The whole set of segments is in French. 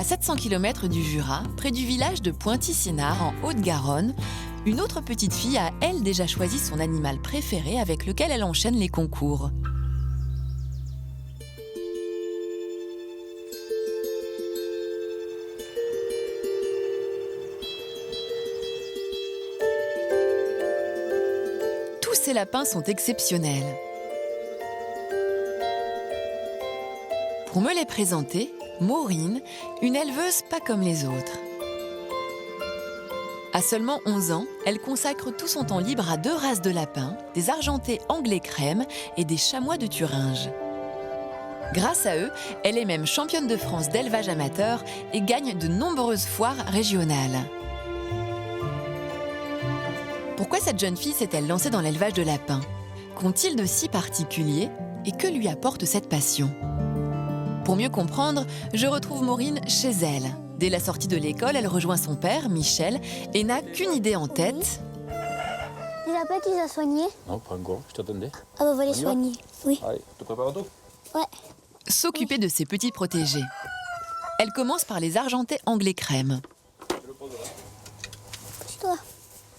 À 700 km du Jura, près du village de Pointy-Sénart, en Haute-Garonne, une autre petite fille a, elle, déjà choisi son animal préféré avec lequel elle enchaîne les concours. Tous ces lapins sont exceptionnels. Pour me les présenter, Maureen, une éleveuse pas comme les autres. À seulement 11 ans, elle consacre tout son temps libre à 2 races de lapins, des argentés anglais crème et des chamois de Thuringe. Grâce à eux, elle est même championne de France d'élevage amateur et gagne de nombreuses foires régionales. Pourquoi cette jeune fille s'est-elle lancée dans l'élevage de lapins? Qu'ont-ils de si particulier et que lui apporte cette passion? Pour mieux comprendre, je retrouve Maureen chez elle. Dès la sortie de l'école, elle rejoint son père, Michel, et n'a qu'une idée en tête. Elisabeth, tu les as soignés? Non, pas encore, je t'attendais. Ah bah, on va les soigner, oui. Allez, tu prépares tout? Ouais. S'occuper de ses petits protégés. Elle commence par les argentés anglais crème. Toi.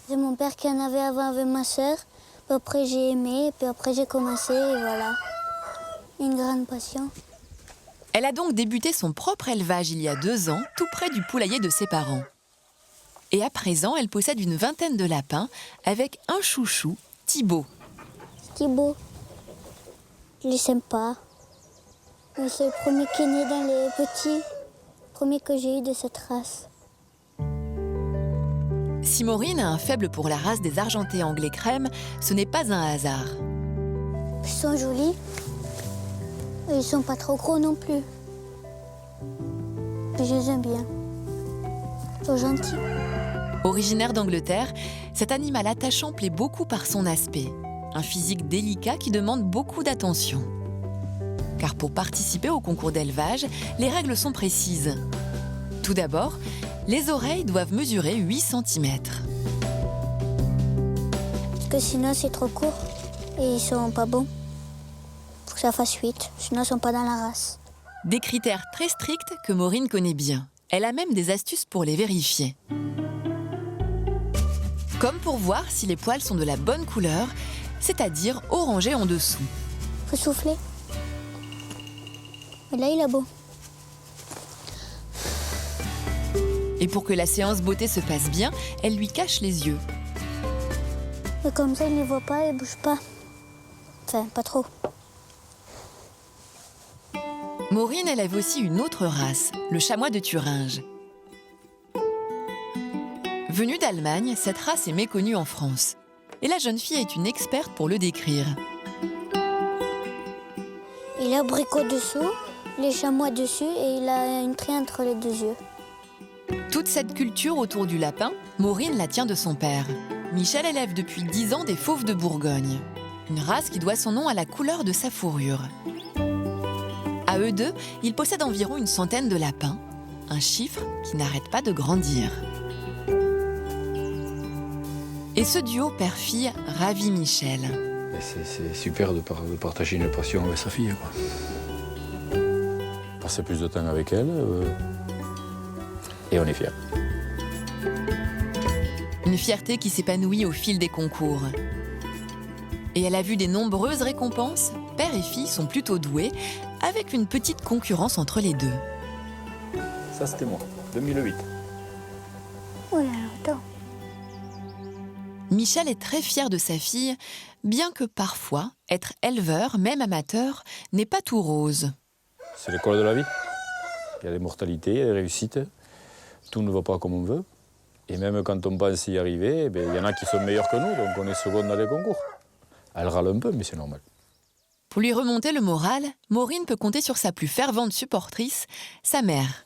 C'est mon père qui en avait avant avec ma sœur. Puis après j'ai aimé, puis après j'ai commencé, et voilà. Une grande passion. Elle a donc débuté son propre élevage il y a 2 ans, tout près du poulailler de ses parents. Et à présent, elle possède une vingtaine de lapins, avec un chouchou, Thibaut. Thibaut, il est sympa. C'est le premier qui est né dans les petits, le premier que j'ai eu de cette race. Si Maureen a un faible pour la race des argentés anglais crème, ce n'est pas un hasard. Ils sont jolis. Et ils sont pas trop gros non plus. Et je les aime bien. Ils sont gentils. Originaire d'Angleterre, cet animal attachant plaît beaucoup par son aspect. Un physique délicat qui demande beaucoup d'attention. Car pour participer au concours d'élevage, les règles sont précises. Tout d'abord, les oreilles doivent mesurer 8 cm. Parce que sinon c'est trop court et ils sont pas bons. Faut que ça fasse 8, sinon ils sont pas dans la race. Des critères très stricts que Maureen connaît bien. Elle a même des astuces pour les vérifier. Comme pour voir si les poils sont de la bonne couleur, c'est-à-dire orangés en dessous. Faut souffler. Et là, il est beau. Et pour que la séance beauté se passe bien, elle lui cache les yeux. Et comme ça, il ne les voit pas et ne bouge pas. Enfin, pas trop. Maureen élève aussi une autre race, le chamois de Thuringe. Venue d'Allemagne, cette race est méconnue en France. Et la jeune fille est une experte pour le décrire. Il a abricot dessous, les chamois dessus et il a une trait entre les 2 yeux. Toute cette culture autour du lapin, Maureen la tient de son père. Michel élève depuis 10 ans des fauves de Bourgogne. Une race qui doit son nom à la couleur de sa fourrure. À eux deux, ils possèdent environ une centaine de lapins. Un chiffre qui n'arrête pas de grandir. Et ce duo père-fille ravit Michel. C'est super de partager une passion avec sa fille, quoi. Passer plus de temps avec elle, et on est fiers. Une fierté qui s'épanouit au fil des concours. Et à la vue des nombreuses récompenses, père et fille sont plutôt doués, avec une petite concurrence entre les deux. Ça, c'était moi, 2008. Oui, attends. Michel est très fier de sa fille, bien que parfois, être éleveur, même amateur, n'est pas tout rose. C'est l'école de la vie. Il y a des mortalités, il y a des réussites. Tout ne va pas comme on veut. Et même quand on pense y arriver, il y en a qui sont meilleurs que nous, donc on est second dans les concours. Elle râle un peu, mais c'est normal. Pour lui remonter le moral, Maureen peut compter sur sa plus fervente supportrice, sa mère.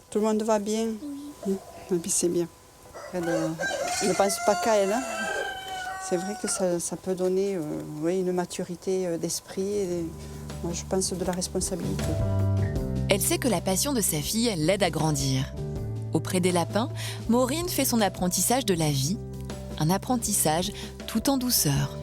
Tout le monde va bien. Oui. Et puis c'est bien. Elle ne pense pas qu'à elle. Hein. C'est vrai que ça peut donner une maturité d'esprit et moi, je pense de la responsabilité. Elle sait que la passion de sa fille l'aide à grandir. Auprès des lapins, Maureen fait son apprentissage de la vie, un apprentissage tout en douceur.